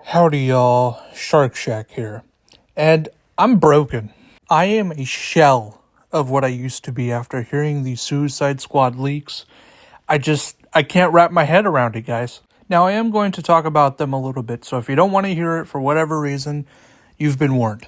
Howdy y'all, Shark Shack here. And I'm broken. I am a shell of what I used to be after hearing these Suicide Squad leaks. I can't wrap my head around it, guys. Now I am going to talk about them a little bit, so if you don't want to hear it for whatever reason, you've been warned.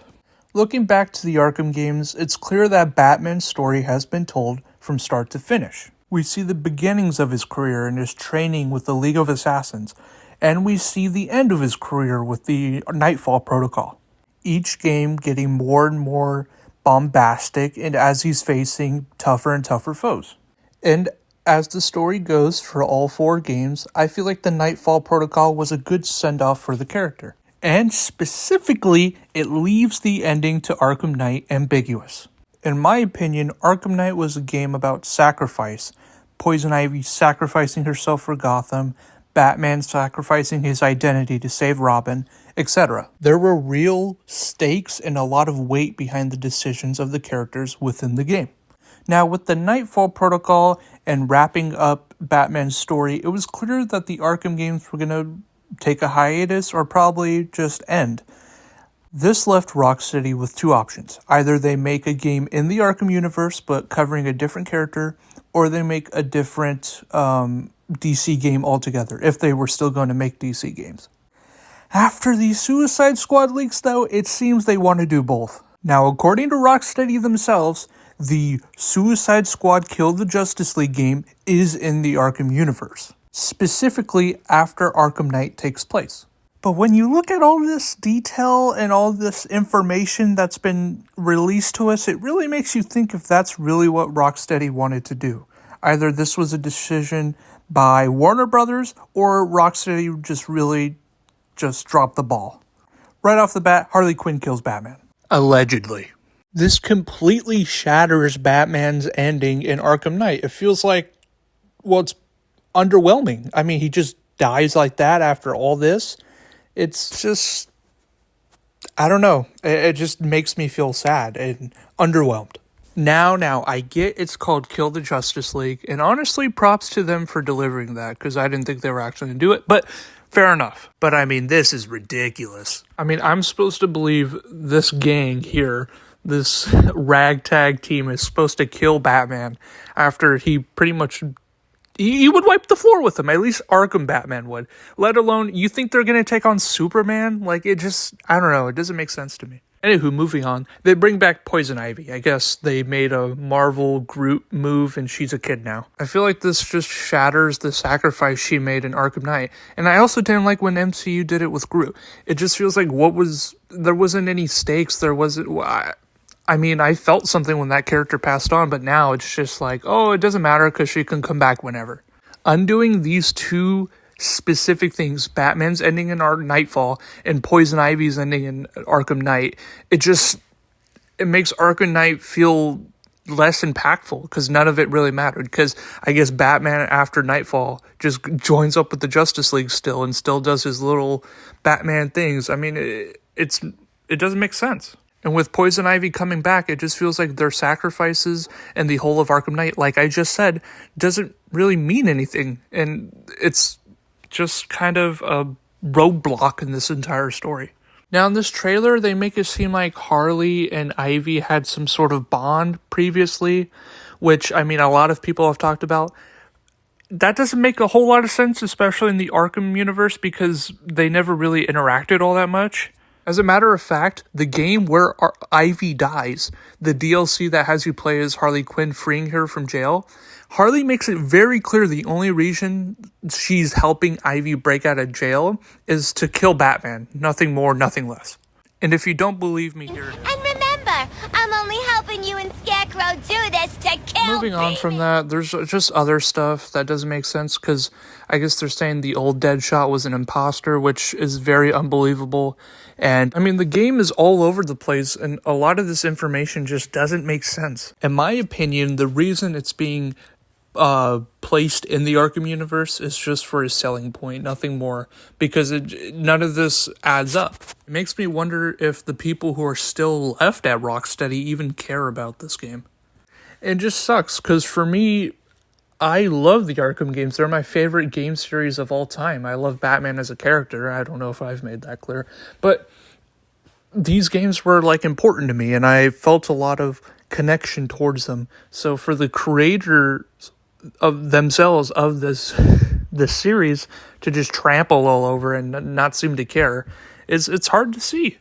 Looking back to the Arkham games, it's clear that Batman's story has been told from start to finish. We see the beginnings of his career and his training with the League of Assassins, and we see the end of his career with the Nightfall Protocol. Each game getting more and more bombastic and as he's facing tougher and tougher foes. And as the story goes for all four games, I feel like the Nightfall Protocol was a good send-off for the character. And specifically, it leaves the ending to Arkham Knight ambiguous. In my opinion, Arkham Knight was a game about sacrifice. Poison Ivy sacrificing herself for Gotham, Batman sacrificing his identity to save Robin, etc. There were real stakes and a lot of weight behind the decisions of the characters within the game. Now, with the Nightfall Protocol and wrapping up Batman's story, it was clear that the Arkham games were going to take a hiatus or probably just end. This left Rocksteady with two options. Either they make a game in the Arkham universe but covering a different character, or they make a different DC game altogether, if they were still going to make DC games. After the Suicide Squad leaks, though, it seems they want to do both. Now, according to Rocksteady themselves, the Suicide Squad Kill the Justice League game is in the Arkham universe, specifically after Arkham Knight takes place. But when you look at all this detail and all this information that's been released to us, it really makes you think if that's really what Rocksteady wanted to do. Either this was a decision by Warner Brothers or Rocksteady just dropped the ball. Right off the bat, Harley Quinn kills Batman. Allegedly. This completely shatters Batman's ending in Arkham Knight. It feels like, well, it's underwhelming. I mean, he just dies like that after all this. It's just, I don't know. It just makes me feel sad and underwhelmed. Now, I get it's called Kill the Justice League, and honestly, props to them for delivering that, because I didn't think they were actually going to do it, but fair enough. But I mean, this is ridiculous. I mean, I'm supposed to believe this gang here, this ragtag team, is supposed to kill Batman after he pretty much... He would wipe the floor with him. At least Arkham Batman would. Let alone, you think they're going to take on Superman? Like, it just, I don't know. It doesn't make sense to me. Anywho, moving on. They bring back Poison Ivy. I guess they made a Marvel Groot move and she's a kid now. I feel like this just shatters the sacrifice she made in Arkham Knight. And I also didn't like when MCU did it with Groot. It just feels like there wasn't any stakes. There wasn't... I mean, I felt something when that character passed on, but now it's just like, oh, it doesn't matter because she can come back whenever. Undoing these two specific things, Batman's ending in Nightfall and Poison Ivy's ending in Arkham Knight, it makes Arkham Knight feel less impactful because none of it really mattered. Because I guess Batman after Nightfall just joins up with the Justice League still and still does his little Batman things. I mean, it doesn't make sense. And with Poison Ivy coming back, it just feels like their sacrifices and the whole of Arkham Knight, like I just said, doesn't really mean anything. And it's just kind of a roadblock in this entire story. Now, in this trailer, they make it seem like Harley and Ivy had some sort of bond previously, which, I mean, a lot of people have talked about. That doesn't make a whole lot of sense, especially in the Arkham universe, because they never really interacted all that much. As a matter of fact, the game where Ivy dies, the DLC that has you play as Harley Quinn freeing her from jail, Harley makes it very clear the only reason she's helping Ivy break out of jail is to kill Batman. Nothing more, nothing less. And if you don't believe me here... And remember, I'm only helping you and Scarecrow do this to kill Moving on from that, there's just other stuff that doesn't make sense, because I guess they're saying the old Deadshot was an imposter, which is very unbelievable. And, I mean, the game is all over the place, and a lot of this information just doesn't make sense. In my opinion, the reason it's being placed in the Arkham universe is just for a selling point, nothing more, because none of this adds up. It makes me wonder if the people who are still left at Rocksteady even care about this game. It just sucks, because for me, I love the Arkham games. They're my favorite game series of all time. I love Batman as a character. I don't know if I've made that clear. But these games were like important to me, and I felt a lot of connection towards them. So for the creators of themselves of this series to just trample all over and not seem to care, it's hard to see.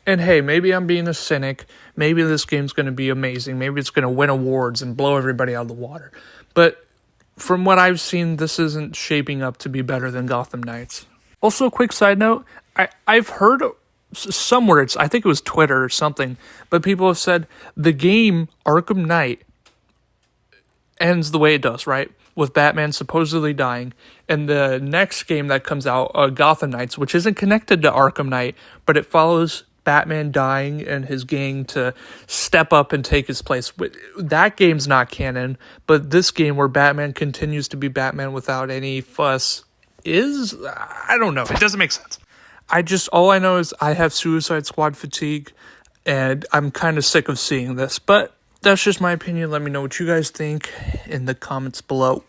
And hey, maybe I'm being a cynic. Maybe this game's going to be amazing. Maybe it's going to win awards and blow everybody out of the water. But from what I've seen, this isn't shaping up to be better than Gotham Knights. Also, a quick side note, I've heard somewhere, I think it was Twitter or something, but people have said the game Arkham Knight ends the way it does, right? With Batman supposedly dying. And the next game that comes out, Gotham Knights, which isn't connected to Arkham Knight, but it follows Batman dying and his gang to step up and take his place. That game's not canon, but this game where Batman continues to be Batman without any fuss is, I don't know. It doesn't make sense. All I know is I have Suicide Squad fatigue, and I'm kind of sick of seeing this, but that's just my opinion. Let me know what you guys think in the comments below.